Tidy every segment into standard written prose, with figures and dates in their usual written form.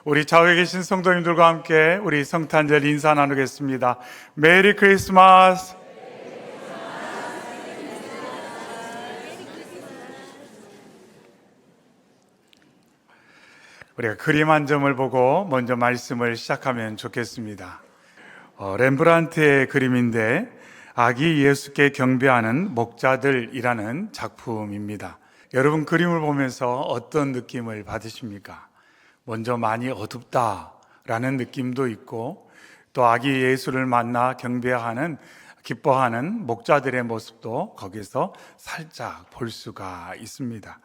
우리 좌우에 계신 성도님들과 함께 우리 성탄절 인사 나누겠습니다. 메리 크리스마스. 우리가 그림 한 점을 보고 먼저 말씀을 시작하면 좋겠습니다. 렘브란트의 그림인데 아기 예수께 경배하는 목자들이라는 작품입니다. 여러분 그림을 보면서 어떤 느낌을 받으십니까? 먼저 많이 어둡다라는 느낌도 있고 또 아기 예수를 만나 경배하는 기뻐하는 목자들의 모습도 거기서 살짝 볼 수가 있습니다.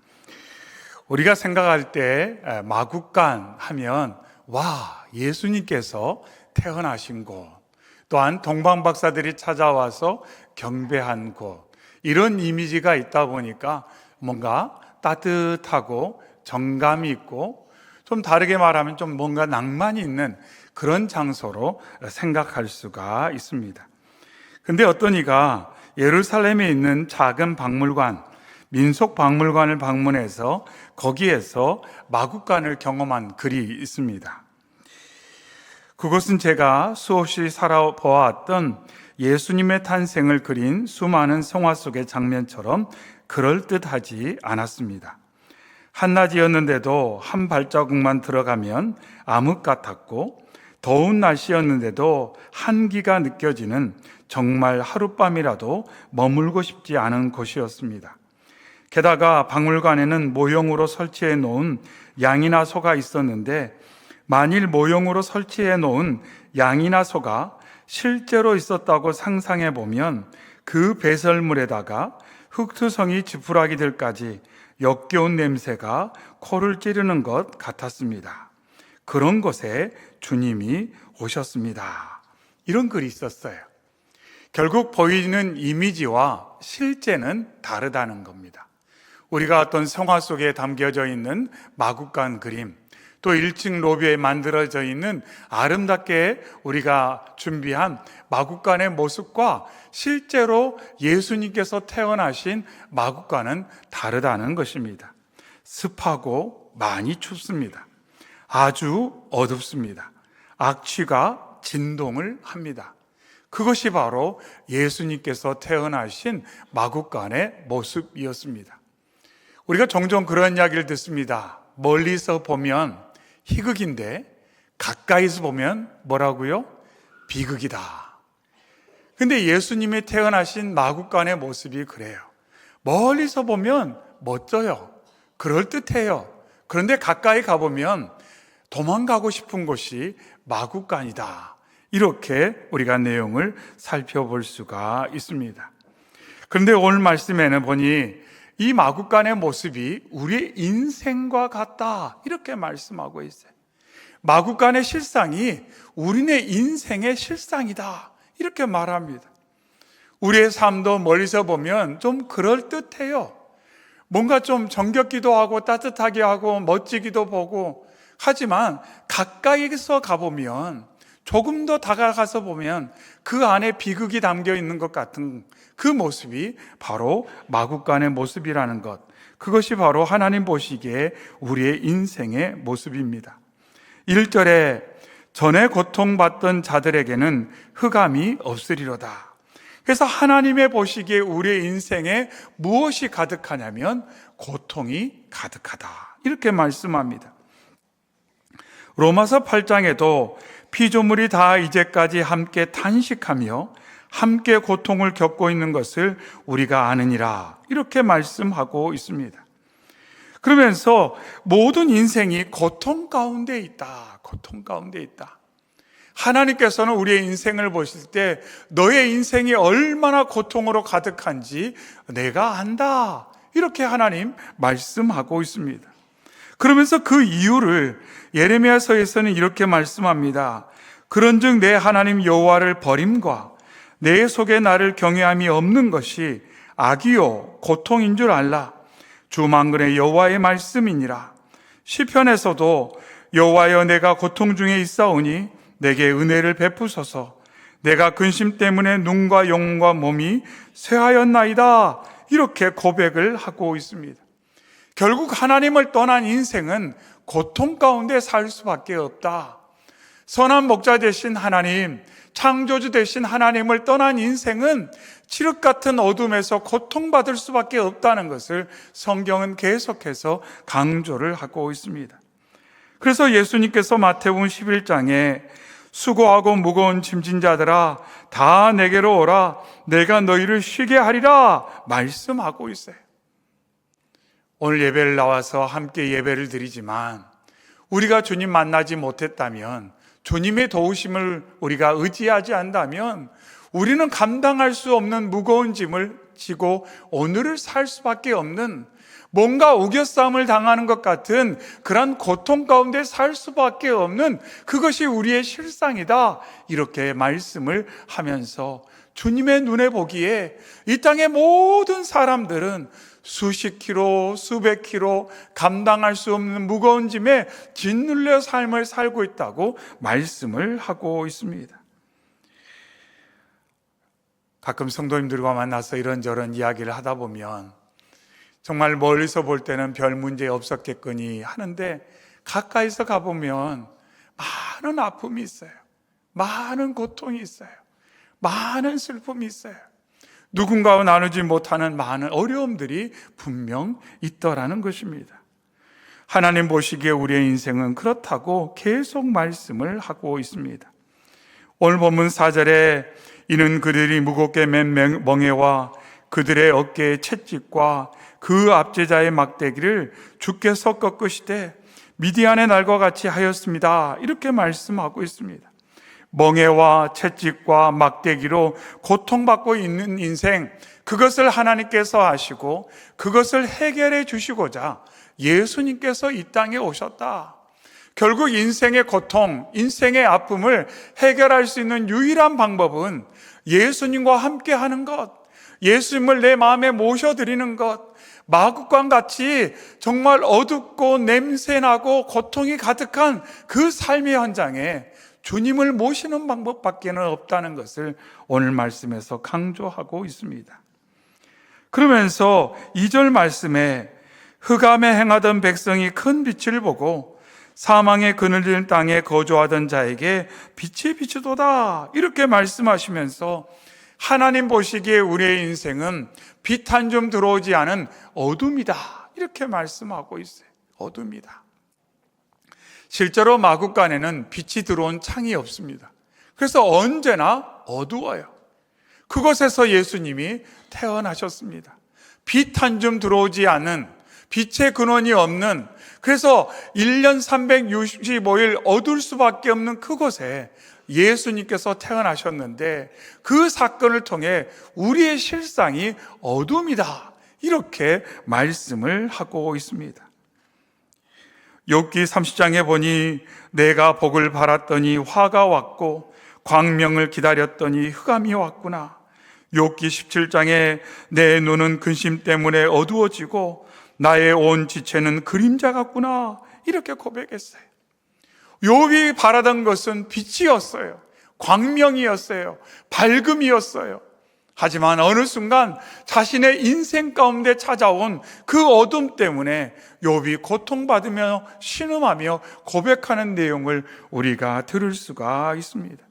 우리가 생각할 때 마국간 하면 와, 예수님께서 태어나신 곳, 또한 동방박사들이 찾아와서 경배한 곳, 이런 이미지가 있다 보니까 뭔가 따뜻하고 정감이 있고 좀 다르게 말하면 좀 뭔가 낭만이 있는 그런 장소로 생각할 수가 있습니다. 근데 어떤 이가 예루살렘에 있는 작은 박물관, 민속박물관을 방문해서 거기에서 마국간을 경험한 글이 있습니다. 그것은 제가 수없이 살아보았던 예수님의 탄생을 그린 수많은 성화 속의 장면처럼 그럴듯하지 않았습니다. 한낮이었는데도 한 발자국만 들어가면 암흑 같았고 더운 날씨였는데도 한기가 느껴지는 정말 하룻밤이라도 머물고 싶지 않은 곳이었습니다. 게다가 박물관에는 모형으로 설치해 놓은 양이나 소가 있었는데 만일 모형으로 설치해 놓은 양이나 소가 실제로 있었다고 상상해 보면 그 배설물에다가 흙투성이 지푸라기들까지 역겨운 냄새가 코를 찌르는 것 같았습니다. 그런 곳에 주님이 오셨습니다. 이런 글이 있었어요. 결국 보이는 이미지와 실제는 다르다는 겁니다. 우리가 어떤 성화 속에 담겨져 있는 마국간 그림, 또 1층 로비에 만들어져 있는 아름답게 우리가 준비한 마국간의 모습과 실제로 예수님께서 태어나신 마국간은 다르다는 것입니다. 습하고 많이 춥습니다. 아주 어둡습니다. 악취가 진동을 합니다. 그것이 바로 예수님께서 태어나신 마국간의 모습이었습니다. 우리가 종종 그런 이야기를 듣습니다. 멀리서 보면 희극인데 가까이서 보면 뭐라고요? 비극이다. 근데 예수님이 태어나신 마국간의 모습이 그래요. 멀리서 보면 멋져요. 그럴듯해요. 그런데 가까이 가보면 도망가고 싶은 곳이 마국간이다. 이렇게 우리가 내용을 살펴볼 수가 있습니다. 그런데 오늘 말씀에는 보니 이 마국간의 모습이 우리의 인생과 같다 이렇게 말씀하고 있어요. 마국간의 실상이 우리네 인생의 실상이다 이렇게 말합니다. 우리의 삶도 멀리서 보면 좀 그럴듯해요. 뭔가 좀 정겹기도 하고 따뜻하게 하고 멋지기도 보고 하지만 가까이서 가보면 조금 더 다가가서 보면 그 안에 비극이 담겨 있는 것 같은 그 모습이 바로 마국간의 모습이라는 것, 그것이 바로 하나님 보시기에 우리의 인생의 모습입니다. 1절에 전에 고통받던 자들에게는 흑암이 없으리로다. 그래서 하나님의 보시기에 우리의 인생에 무엇이 가득하냐면 고통이 가득하다 이렇게 말씀합니다. 로마서 8장에도 피조물이 다 이제까지 함께 탄식하며 함께 고통을 겪고 있는 것을 우리가 아느니라 이렇게 말씀하고 있습니다. 그러면서 모든 인생이 고통 가운데 있다. 고통 가운데 있다. 하나님께서는 우리의 인생을 보실 때 너의 인생이 얼마나 고통으로 가득한지 내가 안다. 이렇게 하나님 말씀하고 있습니다. 그러면서 그 이유를 예레미야서에서는 이렇게 말씀합니다. 그런즉 내 하나님 여호와를 버림과 내 속에 나를 경외함이 없는 것이 악이요 고통인 줄 알라. 주만군의 여호와의 말씀이니라. 시편에서도 여호와여 내가 고통 중에 있사오니 내게 은혜를 베푸소서. 내가 근심 때문에 눈과 영과 몸이 쇠하였나이다. 이렇게 고백을 하고 있습니다. 결국 하나님을 떠난 인생은 고통 가운데 살 수밖에 없다. 선한 목자 되신 하나님, 창조주 되신 하나님을 떠난 인생은 칠흑 같은 어둠에서 고통받을 수밖에 없다는 것을 성경은 계속해서 강조를 하고 있습니다. 그래서 예수님께서 마태복음 11장에 수고하고 무거운 짐진 자들아 다 내게로 오라 내가 너희를 쉬게 하리라 말씀하고 있어요. 오늘 예배를 나와서 함께 예배를 드리지만 우리가 주님 만나지 못했다면, 주님의 도우심을 우리가 의지하지 않다면 우리는 감당할 수 없는 무거운 짐을 지고 오늘을 살 수밖에 없는, 뭔가 우겨싸움을 당하는 것 같은 그런 고통 가운데 살 수밖에 없는, 그것이 우리의 실상이다, 이렇게 말씀을 하면서 주님의 눈에 보기에 이 땅의 모든 사람들은 수십 킬로, 수백 킬로 감당할 수 없는 무거운 짐에 짓눌려 삶을 살고 있다고 말씀을 하고 있습니다. 가끔 성도님들과 만나서 이런저런 이야기를 하다 보면 정말 멀리서 볼 때는 별 문제 없었겠거니 하는데, 가까이서 가보면 많은 아픔이 있어요. 많은 고통이 있어요. 많은 슬픔이 있어요. 누군가와 나누지 못하는 많은 어려움들이 분명 있더라는 것입니다. 하나님 보시기에 우리의 인생은 그렇다고 계속 말씀을 하고 있습니다. 오늘 본문 4절에 이는 그들이 무겁게 맨 멍에와 그들의 어깨에 채찍과 그 압제자의 막대기를 주께서 꺾으시되 미디안의 날과 같이 하였습니다, 이렇게 말씀하고 있습니다. 멍에와 채찍과 막대기로 고통받고 있는 인생, 그것을 하나님께서 아시고 그것을 해결해 주시고자 예수님께서 이 땅에 오셨다. 결국 인생의 고통, 인생의 아픔을 해결할 수 있는 유일한 방법은 예수님과 함께 하는 것, 예수님을 내 마음에 모셔드리는 것, 마구간 같이 정말 어둡고 냄새나고 고통이 가득한 그 삶의 현장에 주님을 모시는 방법밖에는 없다는 것을 오늘 말씀에서 강조하고 있습니다. 그러면서 2절 말씀에 흑암에 행하던 백성이 큰 빛을 보고 사망의 그늘진 땅에 거주하던 자에게 빛이 비추도다, 이렇게 말씀하시면서 하나님 보시기에 우리의 인생은 빛 한 점 들어오지 않은 어둠이다, 이렇게 말씀하고 있어요. 어둠이다. 실제로 마국간에는 빛이 들어온 창이 없습니다. 그래서 언제나 어두워요. 그곳에서 예수님이 태어나셨습니다. 빛 한 점 들어오지 않은, 빛의 근원이 없는, 그래서 1년 365일 어두울 수밖에 없는 그곳에 예수님께서 태어나셨는데, 그 사건을 통해 우리의 실상이 어둠이다, 이렇게 말씀을 하고 있습니다. 욥기 30장에 보니 내가 복을 바랐더니 화가 왔고 광명을 기다렸더니 흑암이 왔구나. 욥기 17장에 내 눈은 근심 때문에 어두워지고 나의 온 지체는 그림자 같구나, 이렇게 고백했어요. 욥이 바라던 것은 빛이었어요. 광명이었어요. 밝음이었어요. 하지만 어느 순간 자신의 인생 가운데 찾아온 그 어둠 때문에 욥이 고통받으며 신음하며 고백하는 내용을 우리가 들을 수가 있습니다.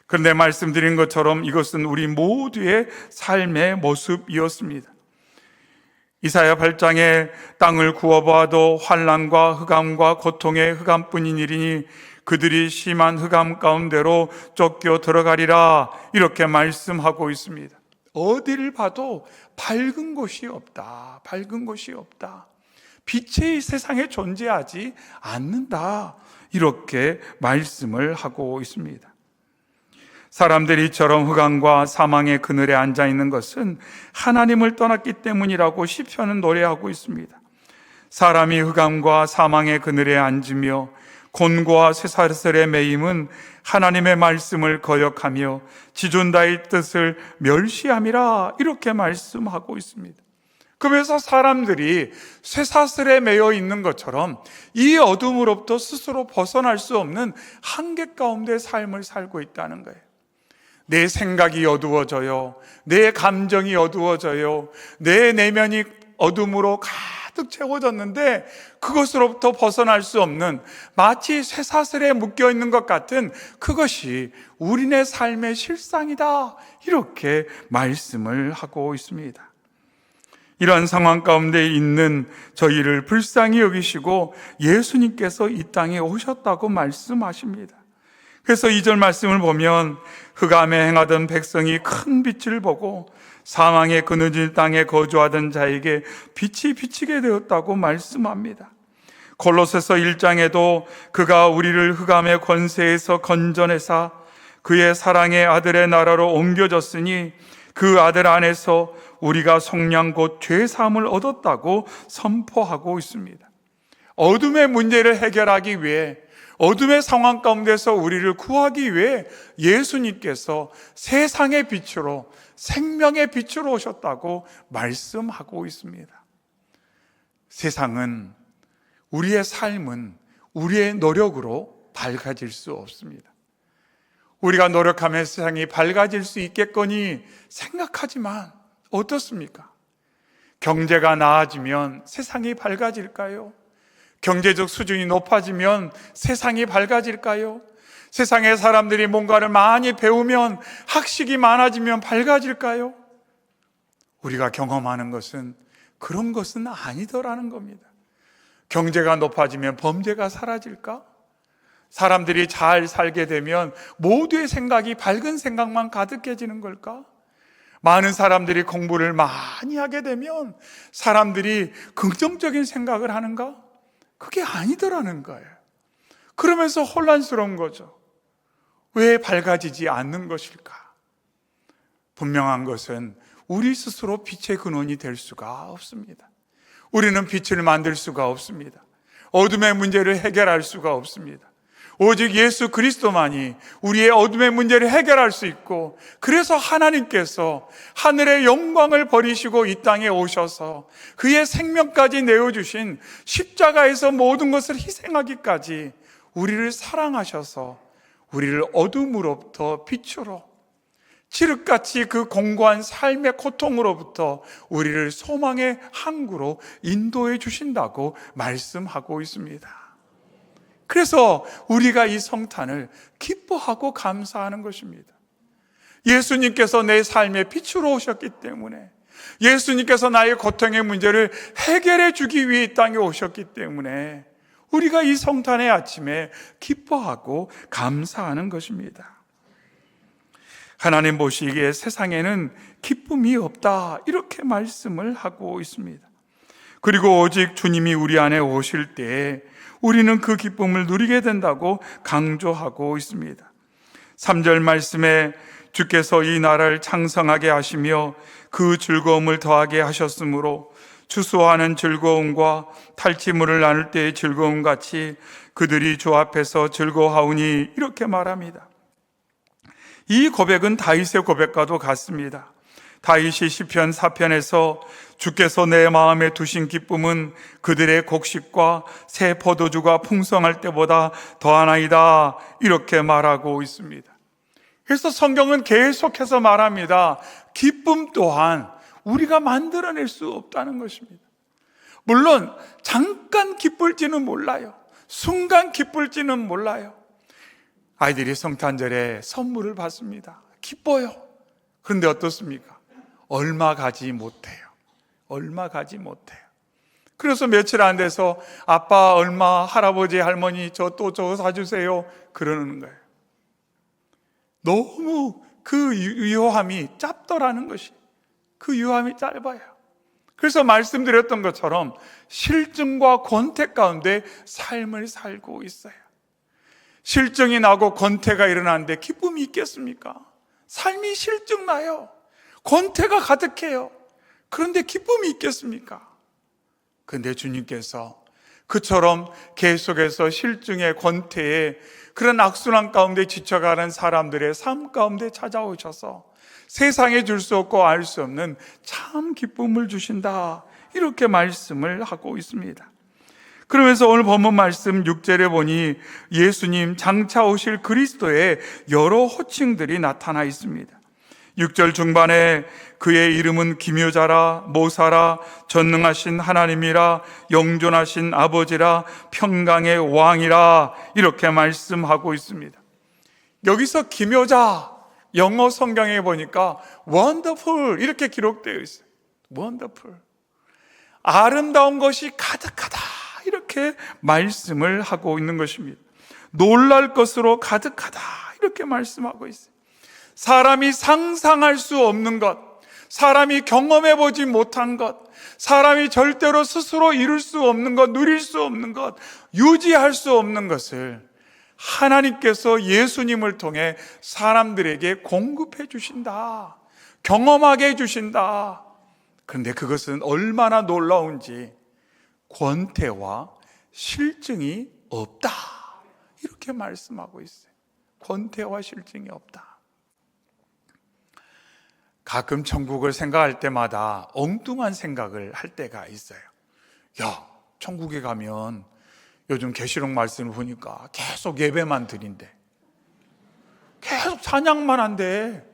그런데 말씀드린 것처럼 이것은 우리 모두의 삶의 모습이었습니다. 이사야 8장에 땅을 구워보아도 환난과 흑암과 고통의 흑암뿐이니리니 그들이 심한 흑암 가운데로 쫓겨 들어가리라, 이렇게 말씀하고 있습니다. 어디를 봐도 밝은 곳이 없다. 밝은 곳이 없다. 빛이 이 세상에 존재하지 않는다, 이렇게 말씀을 하고 있습니다. 사람들이 이처럼 흑암과 사망의 그늘에 앉아 있는 것은 하나님을 떠났기 때문이라고 시편은 노래하고 있습니다. 사람이 흑암과 사망의 그늘에 앉으며 곤고와 쇠사슬에 매임은 하나님의 말씀을 거역하며 지존다의 뜻을 멸시함이라, 이렇게 말씀하고 있습니다. 그래서 사람들이 쇠사슬에 매여 있는 것처럼 이 어둠으로부터 스스로 벗어날 수 없는 한계 가운데 삶을 살고 있다는 거예요. 내 생각이 어두워져요. 내 감정이 어두워져요. 내 내면이 어둠으로 가득 채워졌는데 그것으로부터 벗어날 수 없는, 마치 쇠사슬에 묶여있는 것 같은 그것이 우리네 삶의 실상이다, 이렇게 말씀을 하고 있습니다. 이러한 상황 가운데 있는 저희를 불쌍히 여기시고 예수님께서 이 땅에 오셨다고 말씀하십니다. 그래서 2절 말씀을 보면 흑암에 행하던 백성이 큰 빛을 보고 사망의 그늘진 땅에 거주하던 자에게 빛이 비치게 되었다고 말씀합니다. 골로새서 1장에도 그가 우리를 흑암의 권세에서 건져내사 그의 사랑의 아들의 나라로 옮겨졌으니 그 아들 안에서 우리가 속량 곧 죄사함을 얻었다고 선포하고 있습니다. 어둠의 문제를 해결하기 위해, 어둠의 상황 가운데서 우리를 구하기 위해 예수님께서 세상의 빛으로, 생명의 빛으로 오셨다고 말씀하고 있습니다. 세상은, 우리의 삶은 우리의 노력으로 밝아질 수 없습니다. 우리가 노력하면 세상이 밝아질 수 있겠거니 생각하지만 어떻습니까? 경제가 나아지면 세상이 밝아질까요? 경제적 수준이 높아지면 세상이 밝아질까요? 세상의 사람들이 뭔가를 많이 배우면, 학식이 많아지면 밝아질까요? 우리가 경험하는 것은 그런 것은 아니더라는 겁니다. 경제가 높아지면 범죄가 사라질까? 사람들이 잘 살게 되면 모두의 생각이 밝은 생각만 가득해지는 걸까? 많은 사람들이 공부를 많이 하게 되면 사람들이 긍정적인 생각을 하는가? 그게 아니더라는 거예요. 그러면서 혼란스러운 거죠. 왜 밝아지지 않는 것일까? 분명한 것은 우리 스스로 빛의 근원이 될 수가 없습니다. 우리는 빛을 만들 수가 없습니다. 어둠의 문제를 해결할 수가 없습니다. 오직 예수 그리스도만이 우리의 어둠의 문제를 해결할 수 있고, 그래서 하나님께서 하늘의 영광을 버리시고 이 땅에 오셔서 그의 생명까지 내어주신, 십자가에서 모든 것을 희생하기까지 우리를 사랑하셔서 우리를 어둠으로부터 빛으로, 칠흑같이 그 공고한 삶의 고통으로부터 우리를 소망의 항구로 인도해 주신다고 말씀하고 있습니다. 그래서 우리가 이 성탄을 기뻐하고 감사하는 것입니다. 예수님께서 내 삶의 빛으로 오셨기 때문에, 예수님께서 나의 고통의 문제를 해결해 주기 위해 이 땅에 오셨기 때문에 우리가 이 성탄의 아침에 기뻐하고 감사하는 것입니다. 하나님 보시기에 세상에는 기쁨이 없다, 이렇게 말씀을 하고 있습니다. 그리고 오직 주님이 우리 안에 오실 때에 우리는 그 기쁨을 누리게 된다고 강조하고 있습니다. 3절 말씀에 주께서 이 나라를 창성하게 하시며 그 즐거움을 더하게 하셨으므로 추수하는 즐거움과 탈취물을 나눌 때의 즐거움 같이 그들이 주 앞에서 즐거워하오니, 이렇게 말합니다. 이 고백은 다윗의 고백과도 같습니다. 다윗이 시편 4편에서 주께서 내 마음에 두신 기쁨은 그들의 곡식과 새 포도주가 풍성할 때보다 더하나이다, 이렇게 말하고 있습니다. 그래서 성경은 계속해서 말합니다. 기쁨 또한 우리가 만들어낼 수 없다는 것입니다. 물론 잠깐 기쁠지는 몰라요. 순간 기쁠지는 몰라요. 아이들이 성탄절에 선물을 받습니다. 기뻐요. 그런데 어떻습니까? 얼마 가지 못해요. 얼마 가지 못해요. 그래서 며칠 안 돼서 아빠 얼마, 할아버지, 할머니 저거 사주세요, 그러는 거예요. 너무 그 유효함이 짧더라는 것이, 그 유효함이 짧아요. 그래서 말씀드렸던 것처럼 실증과 권태 가운데 삶을 살고 있어요. 실증이 나고 권태가 일어나는데 기쁨이 있겠습니까? 삶이 실증나요. 권태가 가득해요. 그런데 기쁨이 있겠습니까? 그런데 주님께서 그처럼 계속해서 실증의 권태에, 그런 악순환 가운데 지쳐가는 사람들의 삶 가운데 찾아오셔서 세상에 줄 수 없고 알 수 없는 참 기쁨을 주신다, 이렇게 말씀을 하고 있습니다. 그러면서 오늘 본문 말씀 6절에 보니 예수님 장차 오실 그리스도의 여러 호칭들이 나타나 있습니다. 6절 중반에 그의 이름은 기묘자라, 모사라, 전능하신 하나님이라, 영존하신 아버지라, 평강의 왕이라, 이렇게 말씀하고 있습니다. 여기서 기묘자, 영어 성경에 보니까 wonderful 이렇게 기록되어 있어요. wonderful, 아름다운 것이 가득하다, 이렇게 말씀을 하고 있는 것입니다. 놀랄 것으로 가득하다, 이렇게 말씀하고 있어요. 사람이 상상할 수 없는 것, 사람이 경험해 보지 못한 것, 사람이 절대로 스스로 이룰 수 없는 것, 누릴 수 없는 것, 유지할 수 없는 것을 하나님께서 예수님을 통해 사람들에게 공급해 주신다, 경험하게 해 주신다. 그런데 그것은 얼마나 놀라운지 권태와 실증이 없다, 이렇게 말씀하고 있어요. 권태와 실증이 없다. 가끔 천국을 생각할 때마다 엉뚱한 생각을 할 때가 있어요. 야, 천국에 가면 요즘 계시록 말씀을 보니까 계속 예배만 드린대. 계속 찬양만 한대.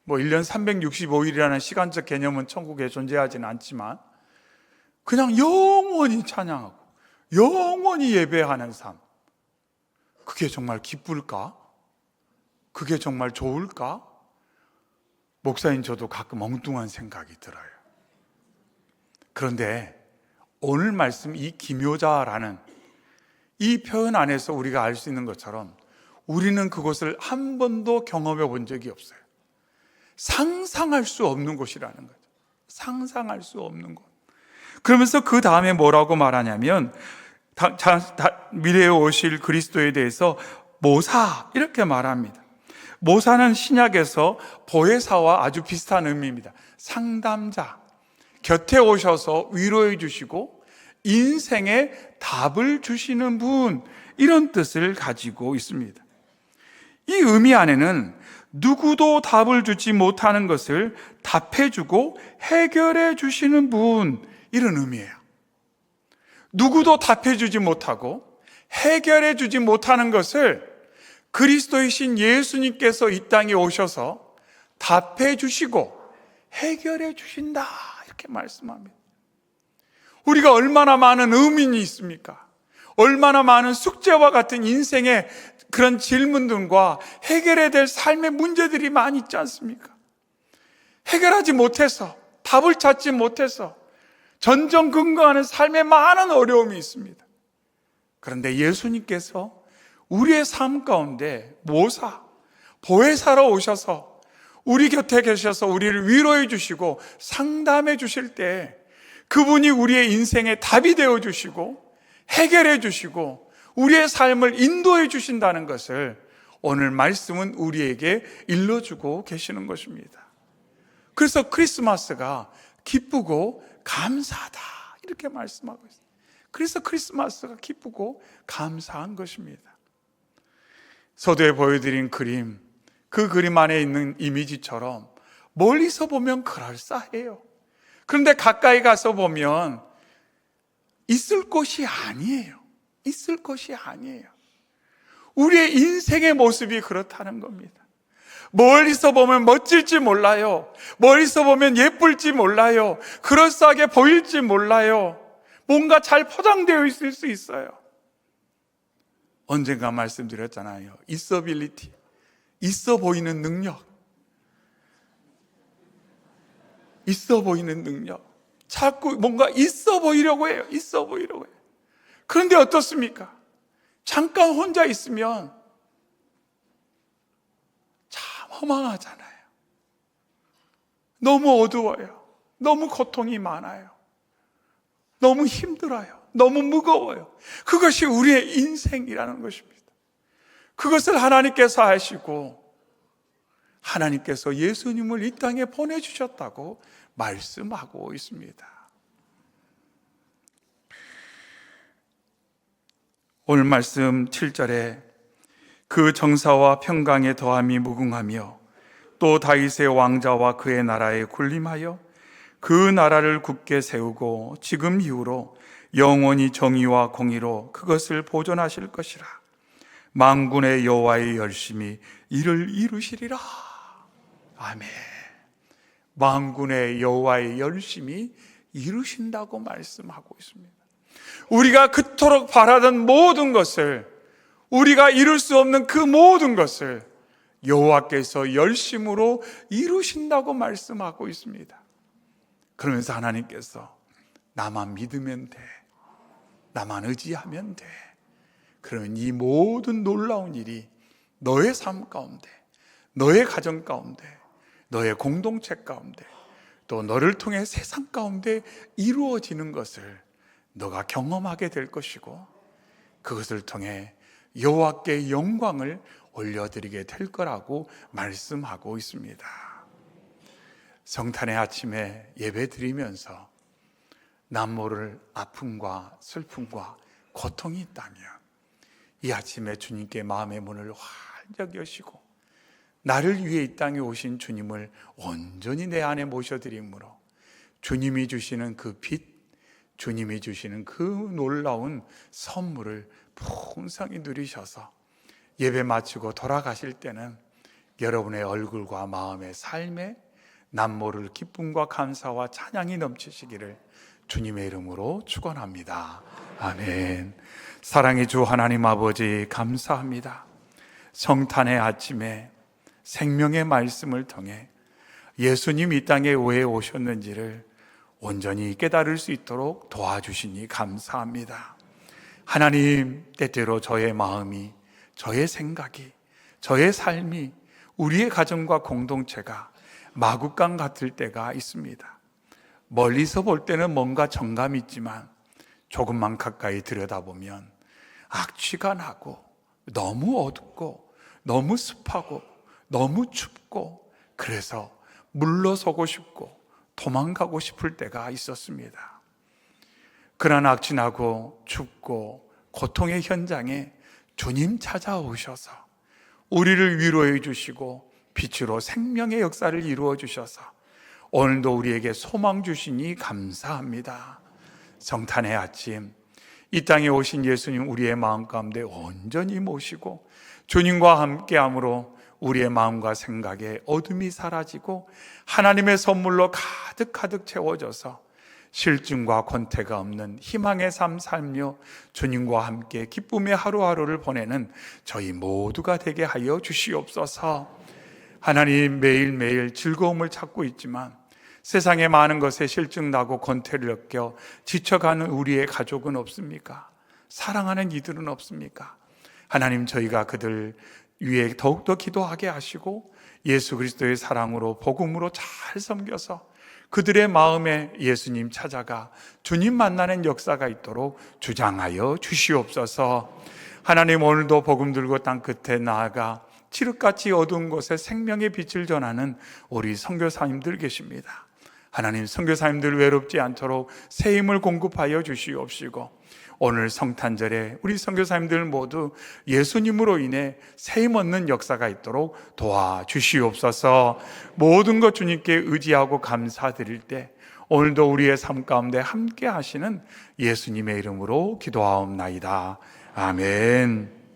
뭐 1년 365일이라는 시간적 개념은 천국에 존재하지는 않지만 그냥 영원히 찬양하고 영원히 예배하는 삶, 그게 정말 기쁠까? 그게 정말 좋을까? 목사인 저도 가끔 엉뚱한 생각이 들어요. 그런데 오늘 말씀 이 기묘자라는 이 표현 안에서 우리가 알 수 있는 것처럼 우리는 그것을 한 번도 경험해 본 적이 없어요. 상상할 수 없는 곳이라는 거죠. 상상할 수 없는 곳. 그러면서 그 다음에 뭐라고 말하냐면 미래에 오실 그리스도에 대해서 모사, 이렇게 말합니다. 모사는 신약에서 보혜사와 아주 비슷한 의미입니다. 상담자, 곁에 오셔서 위로해 주시고 인생의 답을 주시는 분, 이런 뜻을 가지고 있습니다. 이 의미 안에는 누구도 답을 주지 못하는 것을 답해 주고 해결해 주시는 분, 이런 의미예요. 누구도 답해 주지 못하고 해결해 주지 못하는 것을 그리스도이신 예수님께서 이 땅에 오셔서 답해 주시고 해결해 주신다, 이렇게 말씀합니다. 우리가 얼마나 많은 의문이 있습니까? 얼마나 많은 숙제와 같은 인생의 그런 질문들과 해결해야 될 삶의 문제들이 많이 있지 않습니까? 해결하지 못해서, 답을 찾지 못해서 전전긍긍하는 삶에 많은 어려움이 있습니다. 그런데 예수님께서 우리의 삶 가운데 모사, 보혜사로 오셔서 우리 곁에 계셔서 우리를 위로해 주시고 상담해 주실 때 그분이 우리의 인생의 답이 되어 주시고 해결해 주시고 우리의 삶을 인도해 주신다는 것을 오늘 말씀은 우리에게 일러주고 계시는 것입니다. 그래서 크리스마스가 기쁘고 감사하다, 이렇게 말씀하고 있습니다. 그래서 크리스마스가 기쁘고 감사한 것입니다. 서두에 보여드린 그림, 그 그림 안에 있는 이미지처럼 멀리서 보면 그럴싸해요. 그런데 가까이 가서 보면 있을 곳이 아니에요. 있을 곳이 아니에요. 우리의 인생의 모습이 그렇다는 겁니다. 멀리서 보면 멋질지 몰라요. 멀리서 보면 예쁠지 몰라요. 그럴싸하게 보일지 몰라요. 뭔가 잘 포장되어 있을 수 있어요. 언젠가 말씀드렸잖아요. 있어빌리티, 있어 보이는 능력. 있어 보이는 능력. 자꾸 뭔가 있어 보이려고 해요. 있어 보이려고 해요. 그런데 어떻습니까? 잠깐 혼자 있으면 참 허망하잖아요. 너무 어두워요. 너무 고통이 많아요. 너무 힘들어요. 너무 무거워요. 그것이 우리의 인생이라는 것입니다. 그것을 하나님께서 하시고 하나님께서 예수님을 이 땅에 보내주셨다고 말씀하고 있습니다. 오늘 말씀 7절에 그 정사와 평강의 더함이 무궁하며 또 다윗의 왕자와 그의 나라에 군림하여 그 나라를 굳게 세우고 지금 이후로 영원히 정의와 공의로 그것을 보존하실 것이라. 만군의 여호와의 열심히 이를 이루시리라. 아멘. 만군의 여호와의 열심히 이루신다고 말씀하고 있습니다. 우리가 그토록 바라던 모든 것을, 우리가 이룰 수 없는 그 모든 것을 여호와께서 열심으로 이루신다고 말씀하고 있습니다. 그러면서 하나님께서 나만 믿으면 돼, 나만 의지하면 돼, 그러면 이 모든 놀라운 일이 너의 삶 가운데, 너의 가정 가운데, 너의 공동체 가운데, 또 너를 통해 세상 가운데 이루어지는 것을 너가 경험하게 될 것이고, 그것을 통해 여호와께 영광을 올려드리게 될 거라고 말씀하고 있습니다. 성탄의 아침에 예배 드리면서 남모를 아픔과 슬픔과 고통이 있다면 이 아침에 주님께 마음의 문을 활짝 여시고 나를 위해 이 땅에 오신 주님을 온전히 내 안에 모셔드림으로 주님이 주시는 그 빛, 주님이 주시는 그 놀라운 선물을 풍성히 누리셔서 예배 마치고 돌아가실 때는 여러분의 얼굴과 마음의 삶에 남모를 기쁨과 감사와 찬양이 넘치시기를 주님의 이름으로 축원합니다. 아멘. 사랑의 주 하나님 아버지, 감사합니다. 성탄의 아침에 생명의 말씀을 통해 예수님 이 땅에 왜 오셨는지를 온전히 깨달을 수 있도록 도와주시니 감사합니다. 하나님, 때때로 저의 마음이, 저의 생각이, 저의 삶이, 우리의 가정과 공동체가 마구간 같을 때가 있습니다. 멀리서 볼 때는 뭔가 정감이 있지만 조금만 가까이 들여다보면 악취가 나고 너무 어둡고 너무 습하고 너무 춥고, 그래서 물러서고 싶고 도망가고 싶을 때가 있었습니다. 그런 악취나고 춥고 고통의 현장에 주님 찾아오셔서 우리를 위로해 주시고 빛으로 생명의 역사를 이루어 주셔서 오늘도 우리에게 소망 주시니 감사합니다. 성탄의 아침, 이 땅에 오신 예수님 우리의 마음 가운데 온전히 모시고 주님과 함께함으로 우리의 마음과 생각에 어둠이 사라지고 하나님의 선물로 가득가득 채워져서 실증과 권태가 없는 희망의 삶 살며 주님과 함께 기쁨의 하루하루를 보내는 저희 모두가 되게 하여 주시옵소서. 하나님, 매일매일 즐거움을 찾고 있지만 세상의 많은 것에 실증나고 권태를 느껴 지쳐가는 우리의 가족은 없습니까? 사랑하는 이들은 없습니까? 하나님, 저희가 그들 위에 더욱더 기도하게 하시고 예수 그리스도의 사랑으로 복음으로 잘 섬겨서 그들의 마음에 예수님 찾아가 주님 만나는 역사가 있도록 주장하여 주시옵소서. 하나님, 오늘도 복음 들고 땅 끝에 나아가 칠흑같이 어두운 곳에 생명의 빛을 전하는 우리 선교사님들 계십니다. 하나님, 선교사님들 외롭지 않도록 새 힘을 공급하여 주시옵시고 오늘 성탄절에 우리 선교사님들 모두 예수님으로 인해 새 힘 얻는 역사가 있도록 도와주시옵소서. 모든 것 주님께 의지하고 감사드릴 때 오늘도 우리의 삶 가운데 함께 하시는 예수님의 이름으로 기도하옵나이다. 아멘.